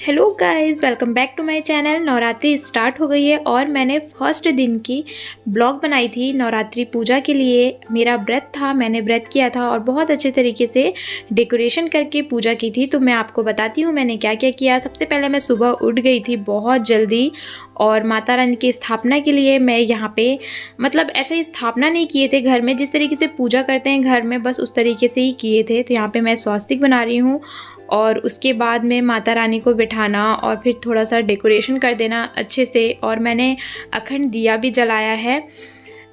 Hello guys, welcome back to my channel. Navratri start हो गई है और मैंने फर्स्ट दिन की ब्लॉग बनाई थी नवरात्रि पूजा के लिए। मेरा व्रत था, मैंने व्रत किया था और बहुत अच्छे तरीके से डेकोरेशन करके पूजा की थी। तो मैं आपको बताती हूँ मैंने क्या क्या किया। सबसे पहले मैं सुबह उठ गई थी बहुत जल्दी और माता रानी की स्थापना के लिए मैं यहाँ पे मतलब ऐसे ही स्थापना नहीं किए थे घर में, जिस तरीके से पूजा करते हैं घर में बस उस तरीके से ही किए थे। तो यहाँ पे मैं स्वास्तिक बना रही हूँ और उसके बाद में माता रानी को बिठाना और फिर थोड़ा सा डेकोरेशन कर देना अच्छे से। और मैंने अखंड दिया भी जलाया है।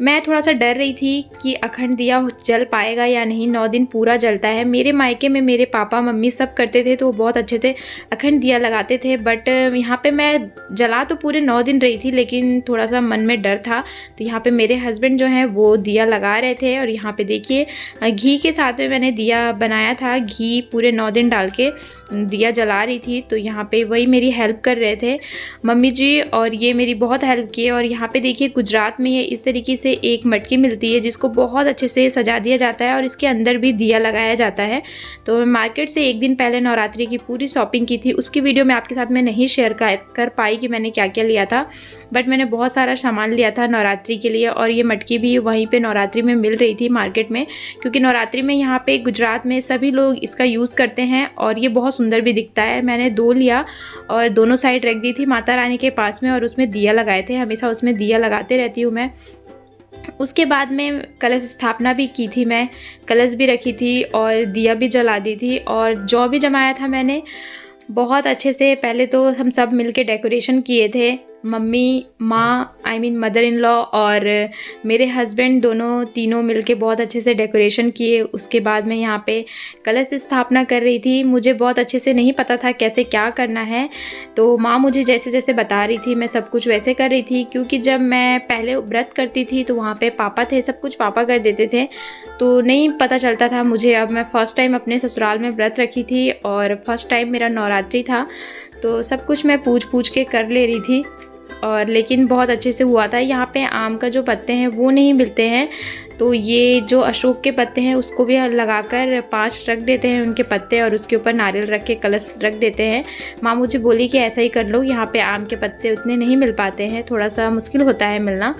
मैं थोड़ा सा डर रही थी कि अखंड दिया जल पाएगा या नहीं। 9 दिन पूरा जलता है। मेरे मायके में मेरे पापा मम्मी सब करते थे तो वो बहुत अच्छे से अखंड दिया लगाते थे, बट यहाँ पे मैं जला तो पूरे 9 दिन रही थी लेकिन थोड़ा सा मन में डर था। तो यहाँ पे मेरे हस्बैंड जो हैं वो दिया लगा रहे थे और यहाँ पे देखिए घी के साथ में मैंने दिया बनाया था। घी पूरे 9 दिन डाल के दिया जला रही थी। तो यहाँ पे वही मेरी हेल्प कर रहे थे मम्मी जी और ये मेरी बहुत हेल्प की। और यहाँ पे देखिए गुजरात में ये इस तरीके से एक मटकी मिलती है जिसको बहुत अच्छे से सजा दिया जाता है और इसके अंदर भी दिया लगाया जाता है। तो मैं मार्केट से एक दिन पहले नवरात्रि की पूरी शॉपिंग की थी। उसकी वीडियो मैं आपके साथ में नहीं शेयर कर पाई कि मैंने क्या क्या लिया था, बट मैंने बहुत सारा सामान लिया था नवरात्रि के लिए। और ये मटकी भी वहीं पे नवरात्रि में मिल रही थी मार्केट में, क्योंकि नवरात्रि में यहाँ पे गुजरात में सभी लोग इसका यूज़ करते हैं और ये बहुत सुंदर भी दिखता है। मैंने 2 लिया और दोनों साइड रख दी थी माता रानी के पास में और उसमें दिया लगाए थे। हमेशा उसमें दिया लगाते रहती हूँ मैं। उसके बाद में कलश स्थापना भी की थी, मैं कलश भी रखी थी और दिया भी जला दी थी और जौ भी जमाया था मैंने बहुत अच्छे से। पहले तो हम सब मिलके डेकोरेशन किए थे, मम्मी माँ मदर इन लॉ और मेरे हस्बैंड तीनों मिलके बहुत अच्छे से डेकोरेशन किए। उसके बाद मैं यहाँ पे कलश स्थापना कर रही थी। मुझे बहुत अच्छे से नहीं पता था कैसे क्या करना है, तो माँ मुझे जैसे जैसे बता रही थी मैं सब कुछ वैसे कर रही थी। क्योंकि जब मैं पहले व्रत करती थी तो वहाँ पे पापा थे, सब कुछ पापा कर देते थे तो नहीं पता चलता था मुझे। अब मैं फ़र्स्ट टाइम अपने ससुराल में व्रत रखी थी और फर्स्ट टाइम मेरा नवरात्रि था, तो सब कुछ मैं पूछ के कर ले रही थी और लेकिन बहुत अच्छे से हुआ था। यहाँ पे आम का जो पत्ते हैं वो नहीं मिलते हैं, तो ये जो अशोक के पत्ते हैं उसको भी लगाकर 5 रख देते हैं उनके पत्ते और उसके ऊपर नारियल रख के कलश रख देते हैं। माँ मुझे बोली कि ऐसा ही कर लो, यहाँ पे आम के पत्ते उतने नहीं मिल पाते हैं, थोड़ा सा मुश्किल होता है मिलना।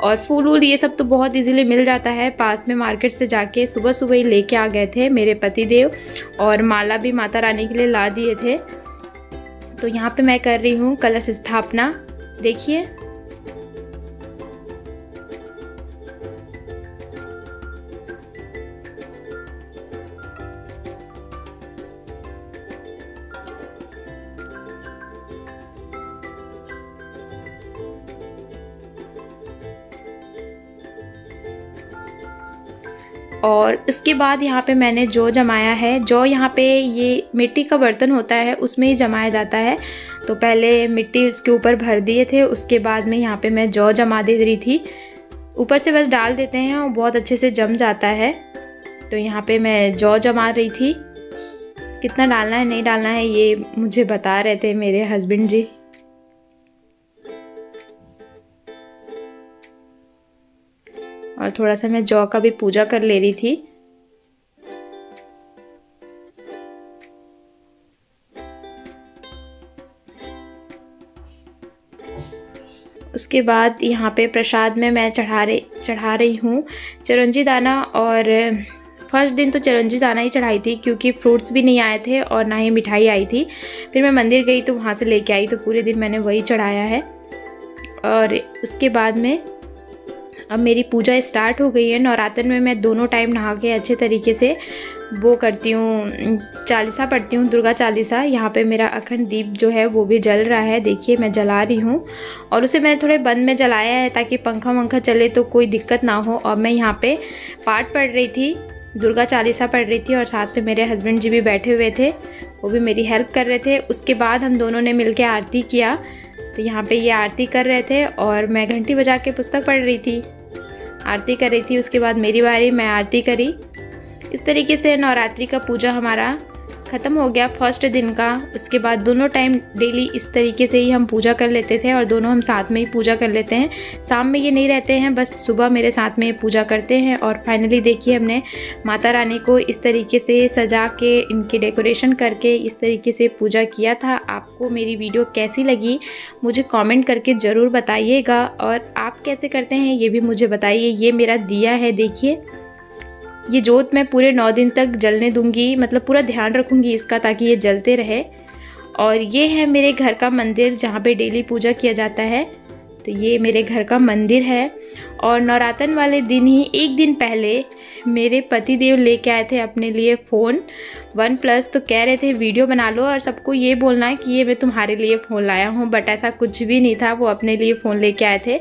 और फूल वूल ये सब तो बहुत इजीली मिल जाता है, पास में मार्केट से जाके सुबह सुबह ही लेके आ गए थे मेरे पतिदेव। और माला भी माता रानी के लिए ला दिए थे। तो यहाँ पे मैं कर रही हूँ कलश स्थापना, देखिए। और उसके बाद यहाँ पे मैंने जौ जमाया है। जौ यहाँ पे ये मिट्टी का बर्तन होता है उसमें ही जमाया जाता है। तो पहले मिट्टी उसके ऊपर भर दिए थे, उसके बाद में यहाँ पे मैं जौ जमा दे रही थी। ऊपर से बस डाल देते हैं और बहुत अच्छे से जम जाता है। तो यहाँ पे मैं जौ जमा रही थी। कितना डालना है नहीं डालना है ये मुझे बता रहे थे मेरे हस्बैंड जी। और थोड़ा सा मैं जौ का भी पूजा कर ले रही थी। उसके बाद यहाँ पे प्रसाद में मैं चढ़ा रही हूँ चिरौंजी दाना। और फर्स्ट दिन तो चिरौंजी दाना ही चढ़ाई थी क्योंकि फ्रूट्स भी नहीं आए थे और ना ही मिठाई आई थी। फिर मैं मंदिर गई तो वहाँ से लेके आई, तो पूरे दिन मैंने वही चढ़ाया है। और उसके बाद में अब मेरी पूजा स्टार्ट हो गई है। नवरात्र में मैं दोनों टाइम नहा के अच्छे तरीके से वो करती हूँ, चालीसा पढ़ती हूँ, दुर्गा चालीसा। यहाँ पे मेरा अखंड दीप जो है वो भी जल रहा है, देखिए मैं जला रही हूँ। और उसे मैंने थोड़े बंद में जलाया है ताकि पंखा वंखा चले तो कोई दिक्कत ना हो। और मैं यहाँ पे पाठ पढ़ रही थी, दुर्गा चालीसा पढ़ रही थी और साथ में मेरे हस्बैंड जी भी बैठे हुए थे, वो भी मेरी हेल्प कर रहे थे। उसके बाद हम दोनों ने मिल के आरती किया। तो यहाँ पे ये आरती कर रहे थे और मैं घंटी बजा के पुस्तक पढ़ रही थी, आरती कर रही थी। उसके बाद मेरी बारी, मैं आरती करी। इस तरीके से नवरात्रि का पूजा हमारा ख़त्म हो गया फर्स्ट दिन का। उसके बाद दोनों टाइम डेली इस तरीके से ही हम पूजा कर लेते थे और दोनों हम साथ में ही पूजा कर लेते हैं। शाम में ये नहीं रहते हैं, बस सुबह मेरे साथ में पूजा करते हैं। और फाइनली देखिए हमने माता रानी को इस तरीके से सजा के, इनकी डेकोरेशन करके इस तरीके से पूजा किया था। आपको मेरी वीडियो कैसी लगी मुझे कमेंट करके ज़रूर बताइएगा, और आप कैसे करते हैं ये भी मुझे बताइए। ये मेरा दिया है, देखिए ये जोत मैं पूरे 9 दिन तक जलने दूंगी, मतलब पूरा ध्यान रखूंगी इसका ताकि ये जलते रहे। और ये है मेरे घर का मंदिर जहाँ पे डेली पूजा किया जाता है। तो ये मेरे घर का मंदिर है। और नवरात्र वाले दिन ही एक दिन पहले मेरे पति देव लेके आए थे अपने लिए फ़ोन OnePlus। तो कह रहे थे वीडियो बना लो और सबको ये बोलना है कि ये मैं तुम्हारे लिए फ़ोन लाया हूँ, बट ऐसा कुछ भी नहीं था। वो अपने लिए फ़ोन लेके आए थे।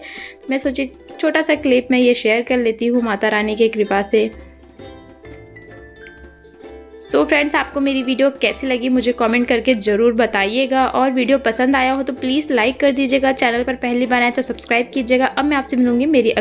मैं सोची छोटा सा क्लिप मैं ये शेयर कर लेती हूँ माता रानी की कृपा से। सो फ्रेंड्स, आपको मेरी वीडियो कैसी लगी मुझे कमेंट करके ज़रूर बताइएगा, और वीडियो पसंद आया हो तो प्लीज़ लाइक कर दीजिएगा। चैनल पर पहली बार आए तो सब्सक्राइब कीजिएगा। अब मैं आपसे मिलूंगी मेरी